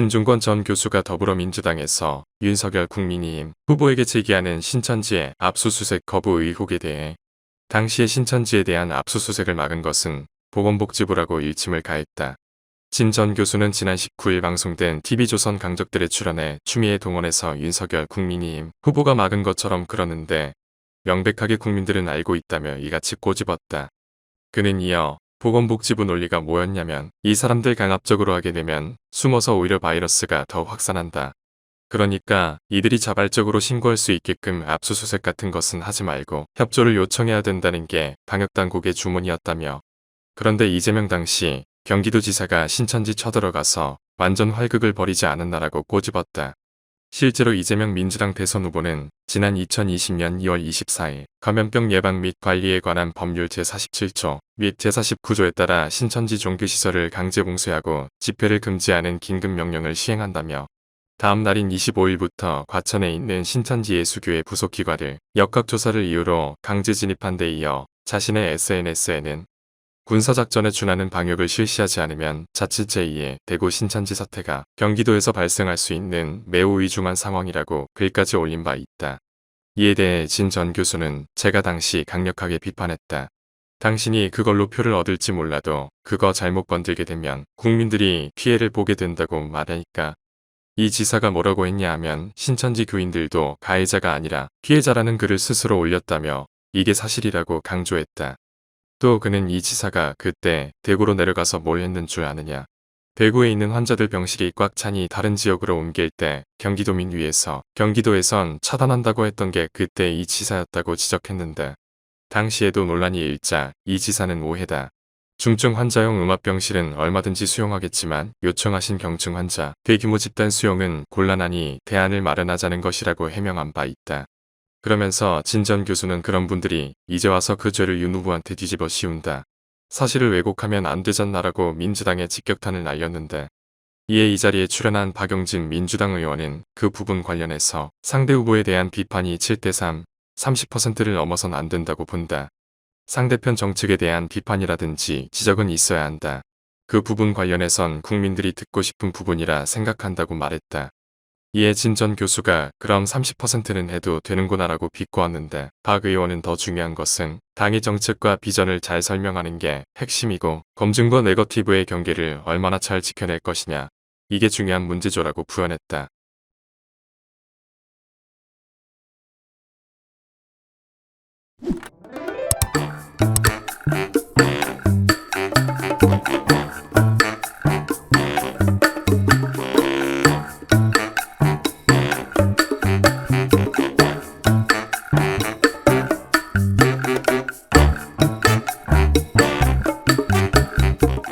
진중권 전 교수가 더불어민주당에서 윤석열 국민의힘 후보에게 제기하는 신천지의 압수수색 거부 의혹에 대해 당시의 신천지에 대한 압수수색을 막은 것은 보건복지부라고 일침을 가했다. 진 전 교수는 지난 19일 방송된 TV조선 강적들에 출연해 추미애 동원해서 윤석열 국민의힘 후보가 막은 것처럼 그러는데 명백하게 국민들은 알고 있다며 이같이 꼬집었다. 그는 이어 보건복지부 논리가 뭐였냐면 이 사람들 강압적으로 하게 되면 숨어서 오히려 바이러스가 더 확산한다. 그러니까 이들이 자발적으로 신고할 수 있게끔 압수수색 같은 것은 하지 말고 협조를 요청해야 된다는 게 방역당국의 주문이었다며. 그런데 이재명 당시 경기도지사가 신천지 쳐들어가서 완전 활극을 벌이지 않았나라고 꼬집었다. 실제로 이재명 민주당 대선 후보는 지난 2020년 2월 24일 감염병 예방 및 관리에 관한 법률 제47조 및 제49조에 따라 신천지 종교시설을 강제 봉쇄하고 집회를 금지하는 긴급명령을 시행한다며 다음 날인 25일부터 과천에 있는 신천지 예수교회 부속기관을 역학조사를 이유로 강제 진입한 데 이어 자신의 SNS에는 군사작전에 준하는 방역을 실시하지 않으면 자칫 제2의 대구 신천지 사태가 경기도에서 발생할 수 있는 매우 위중한 상황이라고 글까지 올린 바 있다. 이에 대해 진 전 교수는 제가 당시 강력하게 비판했다. 당신이 그걸로 표를 얻을지 몰라도 그거 잘못 건들게 되면 국민들이 피해를 보게 된다고 말하니까. 이 지사가 뭐라고 했냐 하면 신천지 교인들도 가해자가 아니라 피해자라는 글을 스스로 올렸다며 이게 사실이라고 강조했다. 또 그는 이 지사가 그때 대구로 내려가서 뭘 했는 줄 아느냐. 대구에 있는 환자들 병실이 꽉 차니 다른 지역으로 옮길 때 경기도민 위해서 경기도에선 차단한다고 했던 게 그때 이 지사였다고 지적했는데 당시에도 논란이 일자 이 지사는 오해다. 중증 환자용 음압병실은 얼마든지 수용하겠지만 요청하신 경증 환자 대규모 집단 수용은 곤란하니 대안을 마련하자는 것이라고 해명한 바 있다. 그러면서 진 전 교수는 그런 분들이 이제 와서 그 죄를 윤 후보한테 뒤집어 씌운다. 사실을 왜곡하면 안 되잖나라고 민주당에 직격탄을 날렸는데 이에 이 자리에 출연한 박용진 민주당 의원은 그 부분 관련해서 상대 후보에 대한 비판이 7대3, 30%를 넘어선 안 된다고 본다. 상대편 정책에 대한 비판이라든지 지적은 있어야 한다. 그 부분 관련해선 국민들이 듣고 싶은 부분이라 생각한다고 말했다. 이에 진 전 교수가 그럼 30%는 해도 되는구나라고 비꼬았는데 박 의원은 더 중요한 것은 당의 정책과 비전을 잘 설명하는 게 핵심이고 검증과 네거티브의 경계를 얼마나 잘 지켜낼 것이냐. 이게 중요한 문제조라고 부연했다.